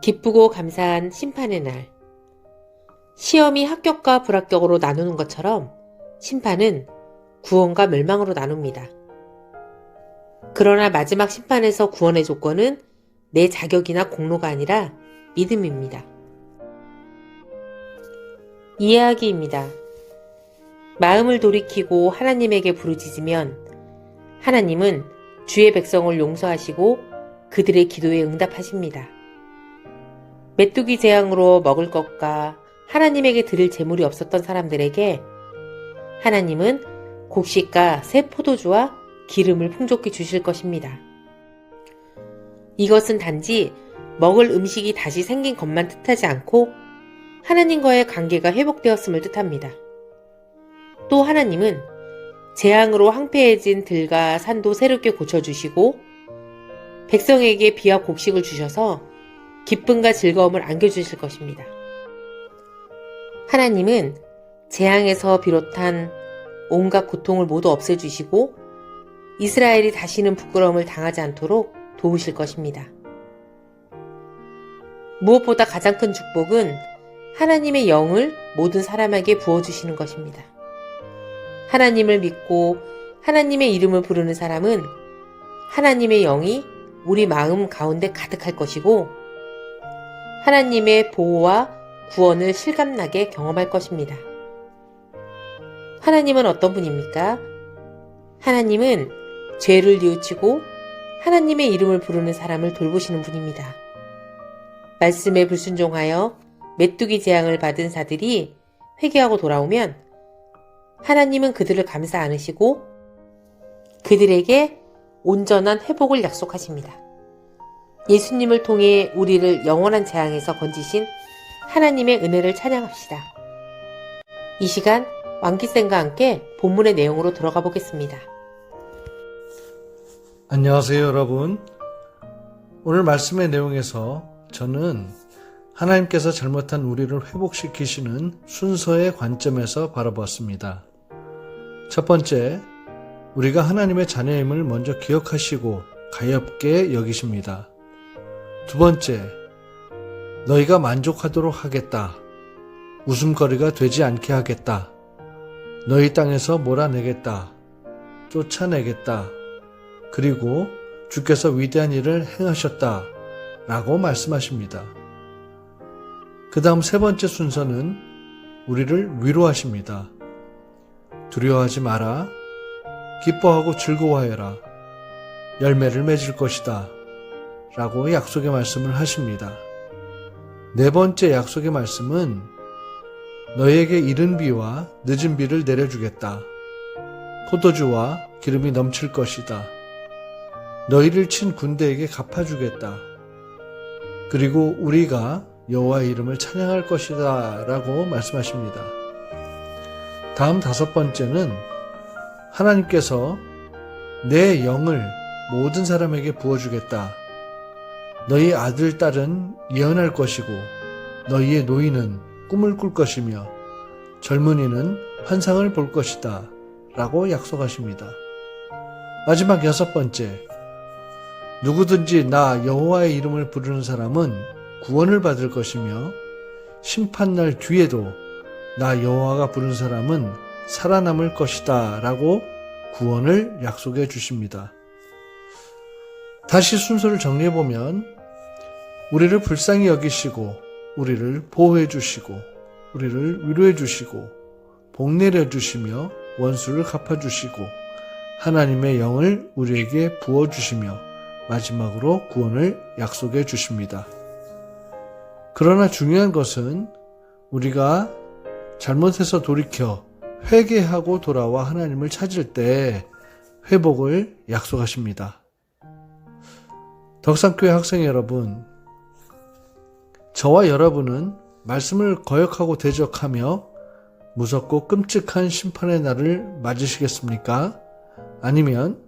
기쁘고 감사한 심판의 날. 시험이 합격과 불합격으로 나누는 것처럼 심판은 구원과 멸망으로 나눕니다. 그러나 마지막 심판에서 구원의 조건은 내 자격이나 공로가 아니라 믿음입니다. 이해하기입니다. 마음을 돌이키고 하나님에게 부르짖으면 하나님은 주의 백성을 용서하시고 그들의 기도에 응답하십니다. 메뚜기 재앙으로 먹을 것과 하나님에게 드릴 재물이 없었던 사람들에게 하나님은 곡식과 새 포도주와 기름을 풍족히 주실 것입니다. 이것은 단지 먹을 음식이 다시 생긴 것만 뜻하지 않고 하나님과의 관계가 회복되었음을 뜻합니다. 또 하나님은 재앙으로 황폐해진 들과 산도 새롭게 고쳐주시고 백성에게 비와 곡식을 주셔서 기쁨과 즐거움을 안겨주실 것입니다. 하나님은 재앙에서 비롯한 온갖 고통을 모두 없애주시고 이스라엘이 다시는 부끄러움을 당하지 않도록 도우실 것입니다. 무엇보다 가장 큰 축복은 하나님의 영을 모든 사람에게 부어주시는 것입니다. 하나님을 믿고 하나님의 이름을 부르는 사람은 하나님의 영이 우리 마음 가운데 가득할 것이고 하나님의 보호와 구원을 실감나게 경험할 것입니다. 하나님은 어떤 분입니까? 하나님은 죄를 뉘우치고 하나님의 이름을 부르는 사람을 돌보시는 분입니다. 말씀에 불순종하여 메뚜기 재앙을 받은 자들이 회개하고 돌아오면 하나님은 그들을 감싸 안으시고 그들에게 온전한 회복을 약속하십니다. 예수님을 통해 우리를 영원한 재앙에서 건지신 하나님의 은혜를 찬양합시다. 이 시간 왕기쌤과 함께 본문의 내용으로 들어가 보겠습니다. 안녕하세요, 여러분. 오늘 말씀의 내용에서 저는 하나님께서 잘못한 우리를 회복시키시는 순서의 관점에서 바라보았습니다. 첫 번째, 우리가 하나님의 자녀임을 먼저 기억하시고 가엾게 여기십니다. 두 번째, 너희가 만족하도록 하겠다. 웃음거리가 되지 않게 하겠다. 너희 땅에서 몰아내겠다. 쫓아내겠다. 그리고 주께서 위대한 일을 행하셨다. 라고 말씀하십니다. 그 다음 세 번째 순서는 우리를 위로하십니다. 두려워하지 마라. 기뻐하고 즐거워하여라. 열매를 맺을 것이다. 라고 약속의 말씀을 하십니다. 네 번째 약속의 말씀은 너희에게 이른 비와 늦은 비를 내려주겠다. 포도주와 기름이 넘칠 것이다. 너희를 친 군대에게 갚아주겠다. 그리고 우리가 여호와의 이름을 찬양할 것이다 라고 말씀하십니다. 다음 다섯 번째는 하나님께서 내 영을 모든 사람에게 부어주겠다. 너희 아들, 딸은 예언할 것이고 너희의 노인은 꿈을 꿀 것이며 젊은이는 환상을 볼 것이다 라고 약속하십니다. 마지막 여섯 번째, 누구든지 나 여호와의 이름을 부르는 사람은 구원을 받을 것이며 심판날 뒤에도 나 여호와가 부른 사람은 살아남을 것이다 라고 구원을 약속해 주십니다. 다시 순서를 정리해보면 우리를 불쌍히 여기시고 우리를 보호해 주시고 우리를 위로해 주시고 복 내려 주시며 원수를 갚아 주시고 하나님의 영을 우리에게 부어 주시며 마지막으로 구원을 약속해 주십니다. 그러나 중요한 것은 우리가 잘못해서 돌이켜 회개하고 돌아와 하나님을 찾을 때 회복을 약속하십니다. 덕산교회 학생 여러분, 저와 여러분은 말씀을 거역하고 대적하며 무섭고 끔찍한 심판의 날을 맞으시겠습니까? 아니면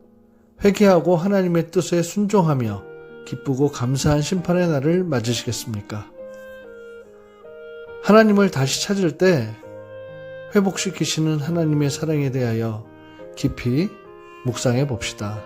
회개하고 하나님의 뜻에 순종하며 기쁘고 감사한 심판의 날을 맞으시겠습니까? 하나님을 다시 찾을 때 회복시키시는 하나님의 사랑에 대하여 깊이 묵상해 봅시다.